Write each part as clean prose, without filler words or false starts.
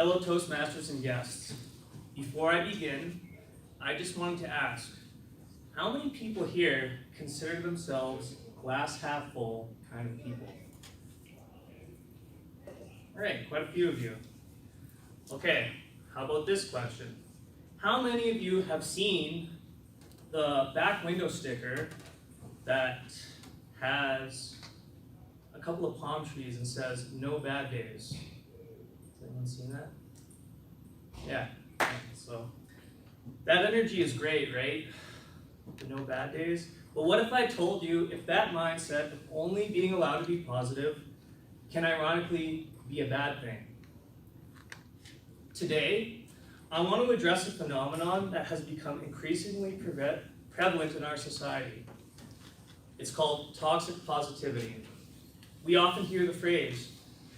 Fellow Toastmasters and guests, before I begin, I just wanted to ask, how many people here consider themselves glass half full kind of people? All right, quite a few of you. Okay, how about this question? How many of you have seen the back window sticker that has a couple of palm trees and says, "No bad days"? Has anyone seen that? Yeah, so that energy is great, right? The no bad days. But what if I told you if that mindset of only being allowed to be positive can ironically be a bad thing? Today, I want to address a phenomenon that has become increasingly prevalent in our society. It's called toxic positivity. We often hear the phrase,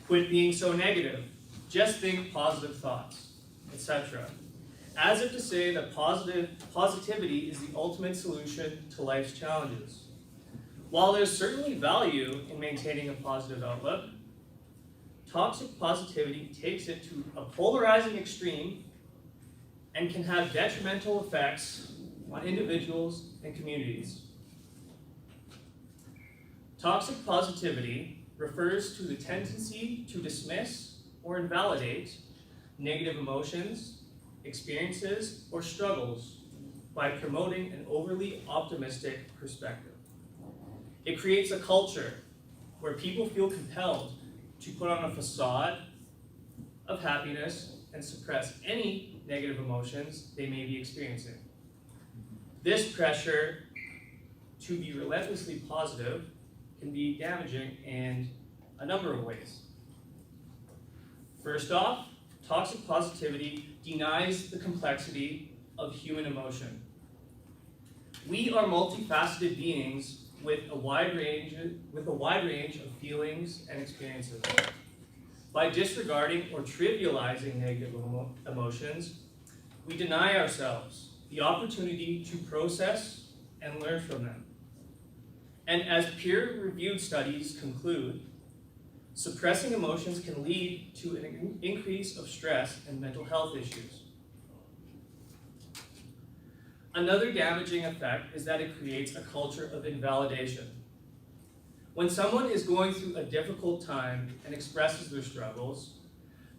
"Quit being so negative, just think positive thoughts," etc. As if to say that positivity is the ultimate solution to life's challenges. While there's certainly value in maintaining a positive outlook, toxic positivity takes it to a polarizing extreme and can have detrimental effects on individuals and communities. Toxic positivity refers to the tendency to dismiss or invalidate negative emotions, experiences, or struggles by promoting an overly optimistic perspective. It creates a culture where people feel compelled to put on a facade of happiness and suppress any negative emotions they may be experiencing. This pressure to be relentlessly positive can be damaging in a number of ways. First off, toxic positivity denies the complexity of human emotion. We are multifaceted beings with a wide range of feelings and experiences. By disregarding or trivializing negative emotions, we deny ourselves the opportunity to process and learn from them. And as peer-reviewed studies conclude, suppressing emotions can lead to an increase of stress and mental health issues. Another damaging effect is that it creates a culture of invalidation. When someone is going through a difficult time and expresses their struggles,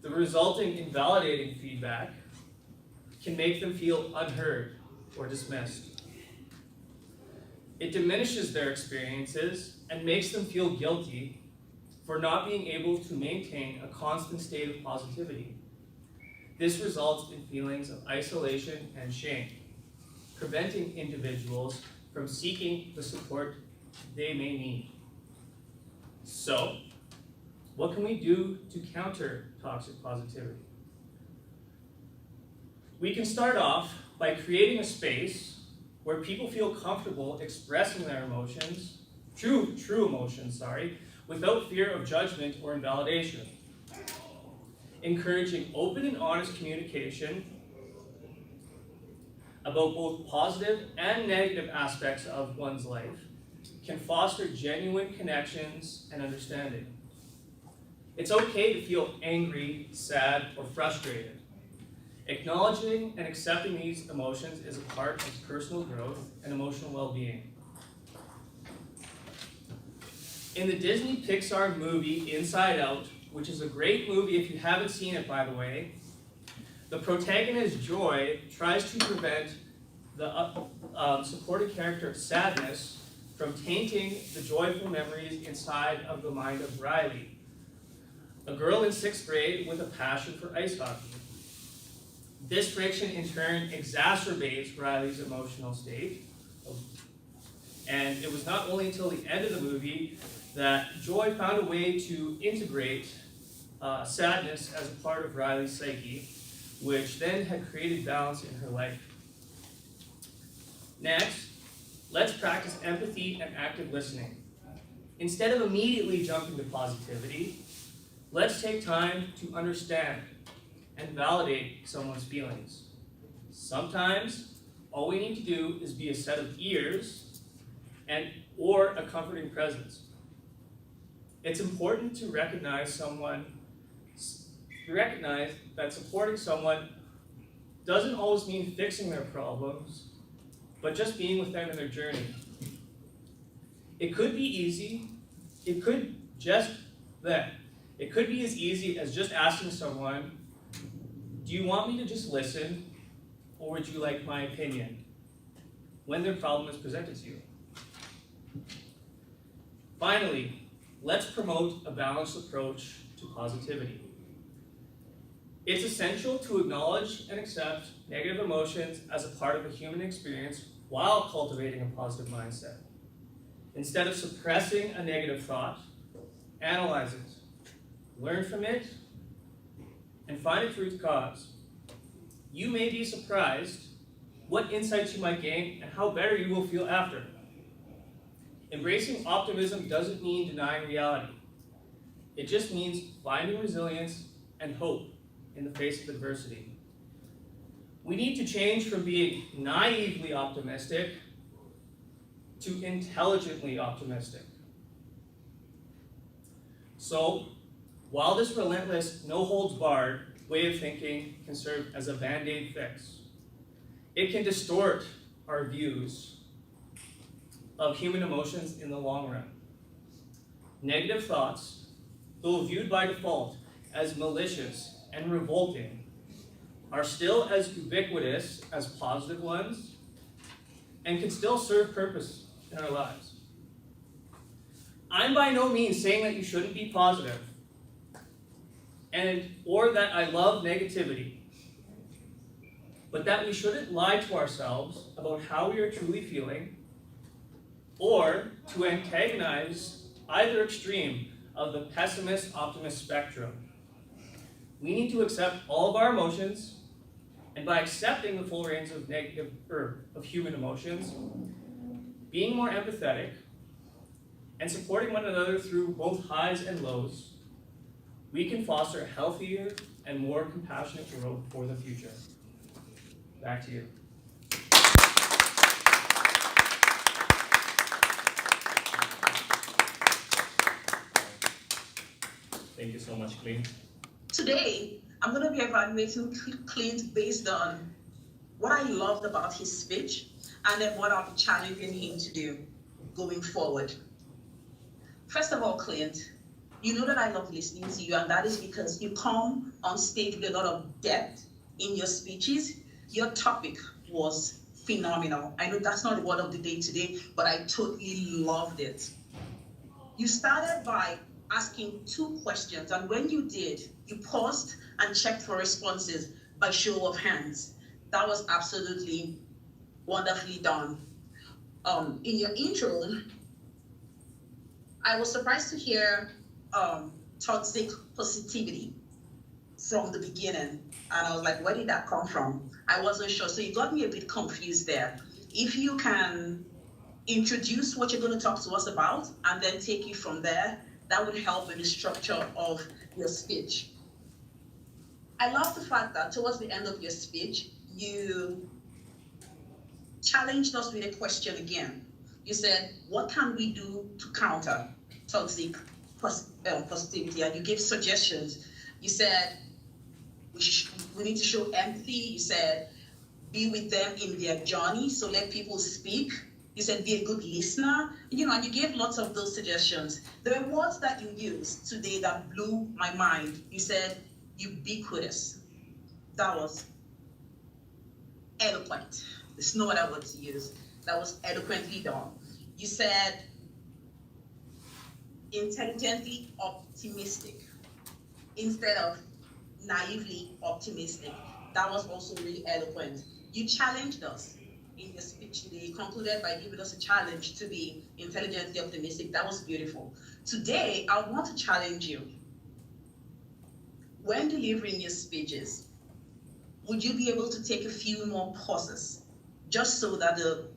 the resulting invalidating feedback can make them feel unheard or dismissed. It diminishes their experiences and makes them feel guilty for not being able to maintain a constant state of positivity. This results in feelings of isolation and shame, preventing individuals from seeking the support they may need. So, what can we do to counter toxic positivity? We can start off by creating a space where people feel comfortable expressing their emotions, true emotions, without fear of judgment or invalidation. Encouraging open and honest communication about both positive and negative aspects of one's life can foster genuine connections and understanding. It's okay to feel angry, sad, or frustrated. Acknowledging and accepting these emotions is a part of personal growth and emotional well-being. In the Disney Pixar movie Inside Out, which is a great movie if you haven't seen it, by the way, the protagonist Joy tries to prevent the supporting character Sadness from tainting the joyful memories inside of the mind of Riley, a girl in 6th grade with a passion for ice hockey. This friction in turn exacerbates Riley's emotional state, and it was not only until the end of the movie that Joy found a way to integrate sadness as a part of Riley's psyche, which then had created balance in her life. Next, let's practice empathy and active listening. Instead of immediately jumping to positivity, let's take time to understand and validate someone's feelings. Sometimes, all we need to do is be a set of ears or a comforting presence. It's important to recognize someone's we recognize that supporting someone doesn't always mean fixing their problems, but just being with them in their journey. It could be easy, it could be as easy as just asking someone, do you want me to just listen, or would you like my opinion, when their problem is presented to you? Finally, let's promote a balanced approach to positivity. It's essential to acknowledge and accept negative emotions as a part of the human experience while cultivating a positive mindset. Instead of suppressing a negative thought, analyze it, learn from it, and find its root cause. You may be surprised what insights you might gain and how better you will feel after. Embracing optimism doesn't mean denying reality. It just means finding resilience and hope in the face of adversity. We need to change from being naively optimistic to intelligently optimistic. So, while this relentless, no-holds-barred way of thinking can serve as a band-aid fix, it can distort our views of human emotions in the long run. Negative thoughts, though viewed by default as malicious and revolting, are still as ubiquitous as positive ones and can still serve purpose in our lives. I'm by no means saying that you shouldn't be positive or that I love negativity, but that we shouldn't lie to ourselves about how we are truly feeling or to antagonize either extreme of the pessimist-optimist spectrum. We need to accept all of our emotions, and by accepting the full range of human emotions, being more empathetic, and supporting one another through both highs and lows, we can foster a healthier and more compassionate world for the future. Back to you. Thank you so much, Clint. Today, I'm going to be evaluating Clint based on what I loved about his speech and then what I'll be challenging him to do going forward. First of all, Clint, you know that I love listening to you, and that is because you come on stage with a lot of depth in your speeches. Your topic was phenomenal. I know that's not the word of the day today, but I totally loved it. You started by asking 2 questions, and when you did, you paused and checked for responses by show of hands. That was absolutely wonderfully done. In your intro, I was surprised to hear toxic positivity from the beginning, and I was like, where did that come from? I wasn't sure, so you got me a bit confused there. If you can introduce what you're going to talk to us about and then take you from there, that would help with the structure of your speech. I love the fact that towards the end of your speech, you challenged us with a question again. You said, what can we do to counter toxic positivity? And you gave suggestions. You said, we need to show empathy. You said, be with them in their journey, so let people speak. You said, be a good listener, and you gave lots of those suggestions. There were words that you used today that blew my mind. You said, ubiquitous. That was eloquent. There's no other word to use. That was eloquently done. You said, intelligently optimistic instead of naively optimistic. That was also really eloquent. You challenged us in your speech today. You concluded by giving us a challenge to be intelligently optimistic. That was beautiful. Today, I want to challenge you. When delivering your speeches, would you be able to take a few more pauses just so that the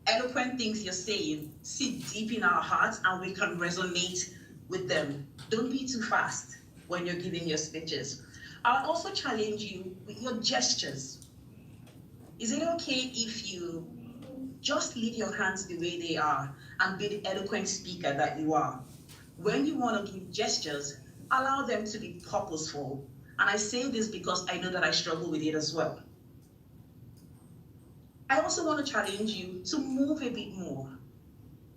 eloquent things you're saying sit deep in our hearts and we can resonate with them? Don't be too fast when you're giving your speeches. I'll also challenge you with your gestures. Is it okay if you just leave your hands the way they are and be the eloquent speaker that you are? When you want to give gestures, allow them to be purposeful And I say this because I know that I struggle with it as well. I also want to challenge you to move a bit more.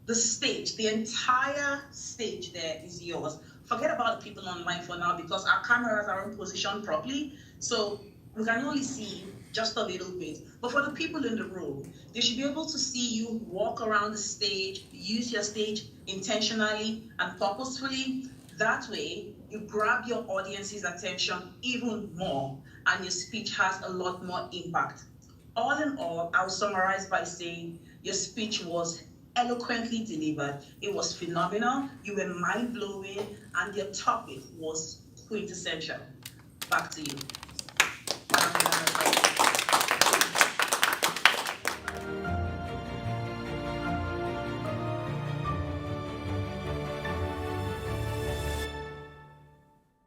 The stage, the entire stage there is yours. Forget about the people online for now because our cameras aren't positioned properly, so we can only see just a little bit. But for the people in the room, they should be able to see you walk around the stage, use your stage intentionally and purposefully. That way, you grab your audience's attention even more and your speech has a lot more impact. All in all, I'll summarize by saying your speech was eloquently delivered. It was phenomenal. You were mind-blowing, and your topic was quintessential. Back to you.